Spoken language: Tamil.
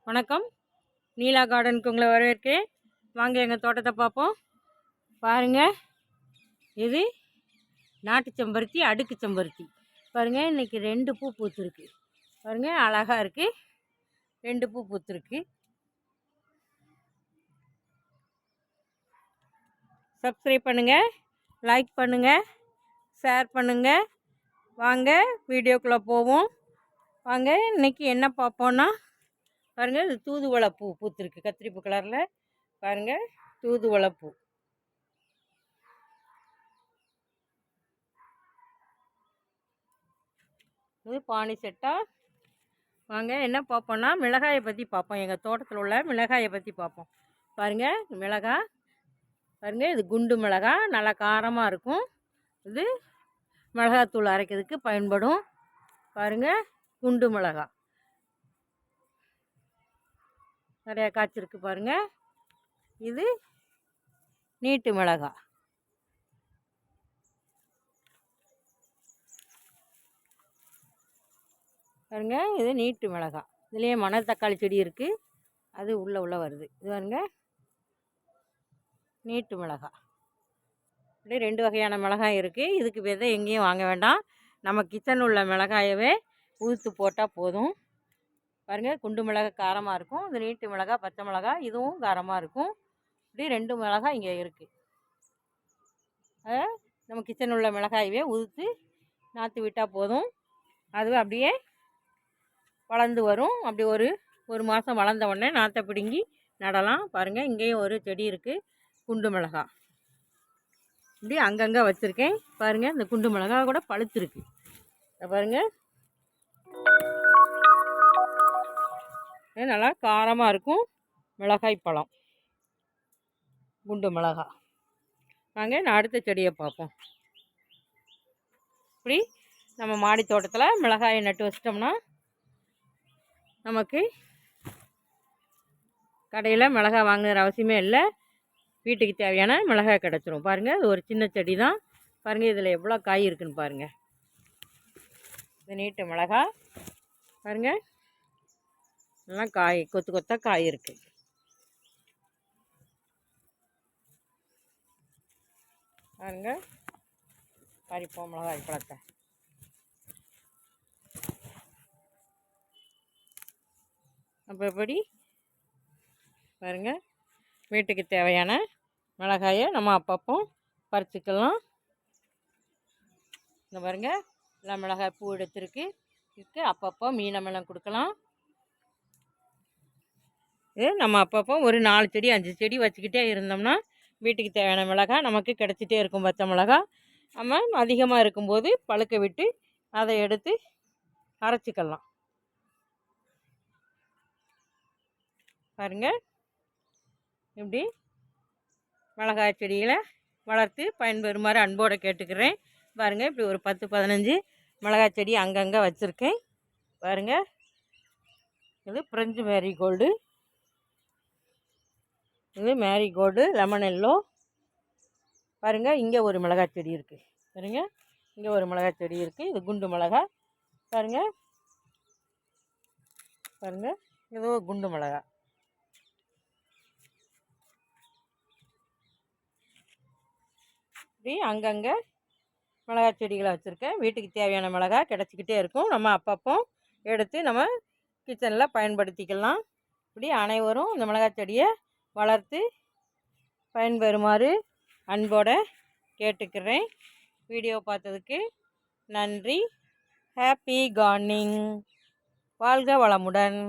வணக்கம். நீலா கார்டனுக்கு உங்களை வரவேற்கிறேன். வாங்க எங்கள் தோட்டத்தை பார்ப்போம். பாருங்கள், இது நாட்டு செம்பருத்தி, அடுக்கு செம்பருத்தி. பாருங்கள், இன்றைக்கி 2 பூ பூத்துருக்கு. பாருங்கள், அழகாக இருக்குது. 2 பூ பூத்துருக்கு. சப்ஸ்கிரைப் பண்ணுங்கள், லைக் பண்ணுங்கள், ஷேர் பண்ணுங்கள். வாங்க வீடியோக்குள்ளே போவோம். வாங்க, இன்றைக்கி என்ன பார்ப்போன்னா, பாருங்கள், இது தூதுவளை பூ பூத்துருக்கு. கத்திரிப்பூ கலரில் பாருங்கள், தூதுவளை பூ. இது பானி செட்டா. வாங்க என்ன பார்ப்போன்னா, மிளகாயை பற்றி பார்ப்போம். எங்கள் தோட்டத்தில் உள்ள மிளகாயை பற்றி பார்ப்போம். பாருங்கள், மிளகாய் பாருங்கள், இது குண்டு மிளகாய், நல்லா காரமாக இருக்கும். இது மிளகாத்தூள் அரைக்கிறதுக்கு பயன்படும். பாருங்கள், குண்டு மிளகாய் நிறையா காய்ச்சிருக்கு. பாருங்கள், இது நீட்டு மிளகாய். பாருங்கள், இது நீட்டு மிளகாய். இதுலேயே மணல் தக்காளி செடி இருக்குது, அது உள்ளே வருது. இது பாருங்க, நீட்டு மிளகாய். அப்படியே 2 வகையான மிளகாய் இருக்குது. இதுக்கு விதை எங்கேயும் வாங்க வேண்டாம். நம்ம கிச்சன் உள்ள மிளகாயவே உதுத்து போட்டால் போதும். பாருங்கள், குண்டு மிளகாய் காரமாக இருக்கும். இது நீட்டு மிளகாய், பச்சை மிளகாய், இதுவும் காரமாக இருக்கும். இப்படி 2 மிளகாய் இங்கே இருக்குது. நம்ம கிச்சன் உள்ள மிளகாயவே உதுத்து நாற்று விட்டால் போதும். அதுவே அப்படியே வளர்ந்து வரும். அப்படி ஒரு மாதம் வளர்ந்த உடனே நாற்றை பிடுங்கி நடலாம். பாருங்கள், இங்கேயும் ஒரு செடி இருக்குது, குண்டு மிளகாய். இப்படி அங்கங்கே வச்சுருக்கேன். பாருங்கள், இந்த குண்டு மிளகாய் கூட பழுத்துருக்கு. பாருங்கள், நல்லா காரமாக இருக்கும் மிளகாய் பழம், குண்டு மிளகாய். வாங்க நான் அடுத்த செடியை பார்ப்போம். இப்படி நம்ம மாடி தோட்டத்தில் மிளகாயை நட்டு வச்சிட்டோம்னா நமக்கு கடையில் மிளகாய் வாங்குகிற அவசியமே இல்லை. வீட்டுக்கு தேவையான மிளகாய் கிடச்சிரும். பாருங்கள், இது ஒரு சின்ன செடி தான். பாருங்கள், இதில் எவ்வளோ காய் இருக்குதுன்னு பாருங்கள். இது நீட்டு மிளகாய். பாருங்கள், நல்லா காய் கொத்து கொத்தாக காய் இருக்குது. பாருங்கள், பறிப்போம் மிளகாய் பழத்தை. அப்போ எப்படி பாருங்கள், வீட்டுக்கு தேவையான மிளகாயை நம்ம அப்பப்போ பறிச்சுக்கலாம். இந்த பாருங்கள், எல்லாம் மிளகாய் பூ எடுத்துருக்கு. அப்பப்போ மீனமெல்லாம் கொடுக்கலாம். இது நம்ம அப்பப்போ ஒரு 4 செடி 5 செடி வச்சுக்கிட்டே இருந்தோம்னா வீட்டுக்கு தேவையான மிளகாய் நமக்கு கிடச்சிட்டே இருக்கும். பச்சை மிளகாய் நம்ம அதிகமாக இருக்கும்போது பழுக்க விட்டு அதை எடுத்து அரைச்சிக்கலாம். பாருங்கள், இப்படி மிளகாய் செடிகளை வளர்த்து பயன்பெறுமாறு அன்போடு கேட்டுக்கிறேன். பாருங்கள், இப்படி ஒரு 10-15 மிளகாய் செடி அங்கங்கே வச்சுருக்கேன். பாருங்கள், இது பிரெஞ்சு மேரிகோல்டு, இது மேரிகோல்டு, லெமன் எல்லோ. பாருங்கள், இங்கே ஒரு மிளகாய் செடி இருக்குது. பாருங்கள், இங்கே ஒரு மிளகாய் செடி இருக்குது. இது குண்டு மிளகாய். பாருங்கள், பாருங்கள், இது குண்டு மிளகாய். இப்படி அங்கங்கே மிளகாய் செடிகளை வச்சுருக்கேன். வீட்டுக்கு தேவையான மிளகாய் கிடச்சிக்கிட்டே இருக்கும். நம்ம அப்பப்போ எடுத்து நம்ம கிச்சனில் பயன்படுத்திக்கலாம். இப்படி அனைவரும் இந்த மிளகாய் செடியை வளர்த்து பயன்பெறுமாறு அன்போடு கேட்டுக்கிறேன். வீடியோ பார்த்ததுக்கு நன்றி. Happy gardening. வாழ்க வளமுடன்.